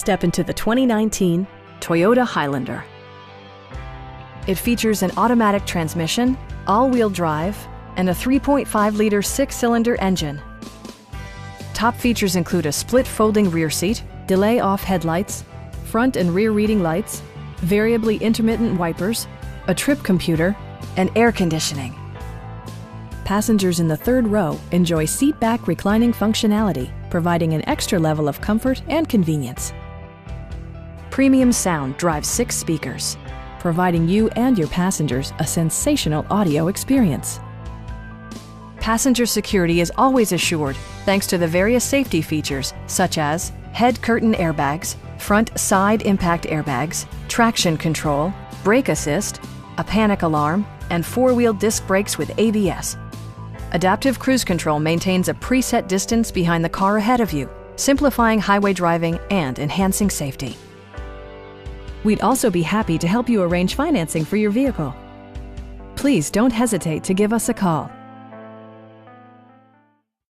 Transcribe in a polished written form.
Step into the 2019 Toyota Highlander. It features an automatic transmission, all-wheel drive, and a 3.5-liter six-cylinder engine. Top features include a split folding rear seat, delay-off headlights, front and rear reading lights, variably intermittent wipers, a trip computer, and air conditioning. Passengers in the third row enjoy seat-back reclining functionality, providing an extra level of comfort and convenience. Premium sound drives 6 speakers, providing you and your passengers a sensational audio experience. Passenger security is always assured thanks to the various safety features such as head curtain airbags, front side impact airbags, traction control, brake assist, a panic alarm, and 4-wheel disc brakes with ABS. Adaptive Cruise Control maintains a preset distance behind the car ahead of you, simplifying highway driving and enhancing safety. We'd also be happy to help you arrange financing for your vehicle. Please don't hesitate to give us a call.